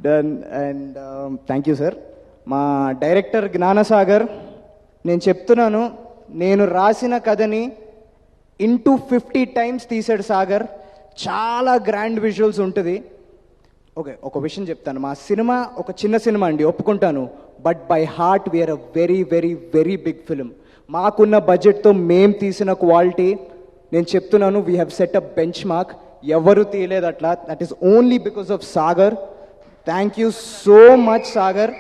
Done and thank you sir. మా director Gyan Sagar, నేను చెప్తున్నాను, నేను రాసిన కథని ఇంటూ 50 times తీసాడు సాగర్. చాలా గ్రాండ్ విజువల్స్ ఉంటుంది. ఓకే, ఒక విషయం చెప్తాను, మా సినిమా ఒక చిన్న సినిమా అండి, ఒప్పుకుంటాను. But by heart we're a very very very big film. మాకున్న బడ్జెట్తో మేము తీసిన క్వాలిటీ, నేను చెప్తున్నాను, we have set a benchmark. ఎవరు తీయలేదు అట్లా. That is only because of Sagar. Thank you so much Sagar.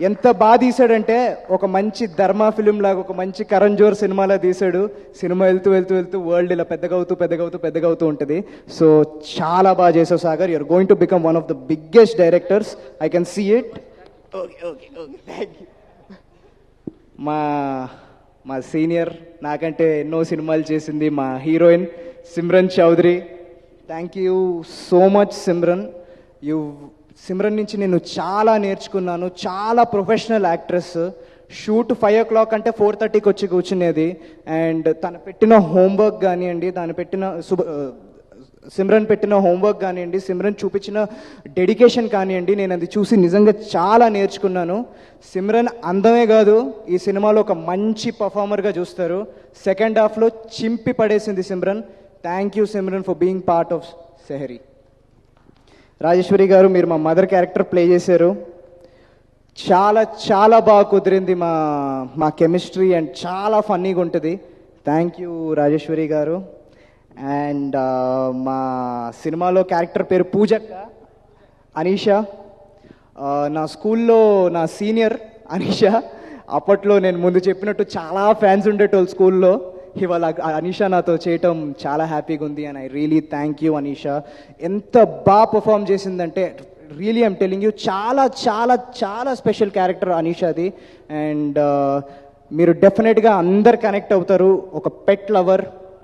ఎంత బాగా తీసాడంటే, ఒక మంచి ధర్మా ఫిలిం లాగా, ఒక మంచి కరణ్ జోర్ సినిమాలా తీసాడు. సినిమా వెళ్తూ వెళ్తూ వెళ్తూ వరల్డ్ ఇలా పెద్దగా అవుతూ ఉంటుంది. సో చాలా బాగా చేసావు Sagar. You're going to become one of the biggest directors. I can see it. Okay okay okay, thank you. మా సీనియర్, నాకంటే ఎన్నో సినిమాలు చేసింది మా heroine Simran Chaudhary. Thank you so much Simran. Simran నుంచి నేను చాలా నేర్చుకున్నాను. చాలా ప్రొఫెషనల్ యాక్ట్రెస్. షూట్ 5 o'clock అంటే 4:30కి వచ్చి కూర్చునేది. అండ్ తను పెట్టిన హోంవర్క్ కానివ్వండి, సిమ్రన్ పెట్టిన హోంవర్క్ కానివ్వండి, సిమ్రన్ చూపించిన డెడికేషన్ కానివ్వండి, నేను అది చూసి నిజంగా చాలా నేర్చుకున్నాను. సిమ్రన్ అందమే కాదు, ఈ సినిమాలో ఒక మంచి పర్ఫార్మర్గా చూస్తారు. సెకండ్ హాఫ్లో చింపి పడేసింది Simran. Thank you Simran for being part of Sehari. Rajeshwari గారు, మీరు మా మదర్ క్యారెక్టర్ ప్లే చేశారు. చాలా చాలా బాగా కుదిరింది మా కెమిస్ట్రీ, అండ్ చాలా ఫన్నీగా ఉంటుంది. థ్యాంక్ యూ రాజేశ్వరి గారు. అండ్ మా సినిమాలో క్యారెక్టర్ పేరు పూజక్క, అనీషా. నా స్కూల్లో నా సీనియర్ అనీషా. అప్పట్లో నేను ముందు చెప్పినట్టు చాలా ఫ్యాన్స్ ఉండేటోళ్ళు స్కూల్లో. ఇవాళ అనీషా నాతో చేయటం చాలా హ్యాపీగా ఉంది. And I really thank you Anisha. ఎంత బాగా పర్ఫామ్ చేసిందంటే, రియలీ ఐమ్ టెలింగ్ యూ, చాలా చాలా చాలా స్పెషల్ క్యారెక్టర్ అనీషాది. అండ్ మీరు డెఫినెట్గా అందరు కనెక్ట్ అవుతారు. ఒక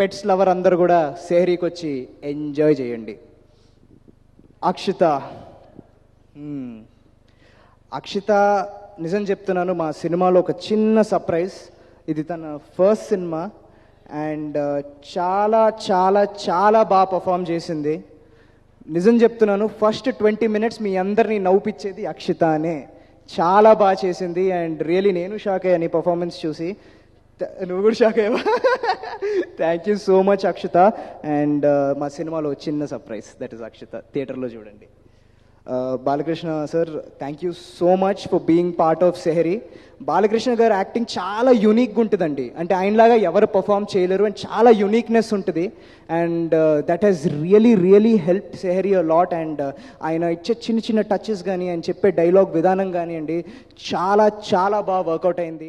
పెట్స్ లవర్ అందరు కూడా సెహరీకి వచ్చి ఎంజాయ్ చేయండి. అక్షిత, నిజం చెప్తున్నాను, మా సినిమాలో ఒక చిన్న సర్ప్రైజ్. ఇది తన ఫస్ట్ సినిమా. అండ్ చాలా చాలా చాలా బాగా పర్ఫామ్ చేసింది. నిజం చెప్తున్నాను, ఫస్ట్ 20 minutes మీ అందరినీ నవ్వుపిచ్చేది అక్షిత అనే. చాలా బాగా చేసింది. అండ్ రియలీ నేను షాక్ అయ్యాను ఈ పర్ఫార్మెన్స్ చూసి. నువ్వు కూడా షాక్ అయ్యావా? Thank you so much Akshita. And మా సినిమాలో చిన్న సర్ప్రైజ్, దట్ ఈస్ అక్షిత. థియేటర్లో చూడండి. Balakrishna sir, thank you so much for being part of Sehari. Balakrishna garu acting చాలా యూనిక్గా ఉంటుందండి. అంటే ఆయనలాగా ఎవరు పర్ఫామ్ చేయలేరు, అండ్ చాలా యూనిక్నెస్ ఉంటుంది. And that has really help Sehari a lot. And ఆయన ఇచ్చే చిన్న చిన్న టచెస్ కానీ, ఆయన చెప్పే డైలాగ్ విధానం కానివ్వండి, చాలా చాలా బాగా వర్కౌట్ అయింది.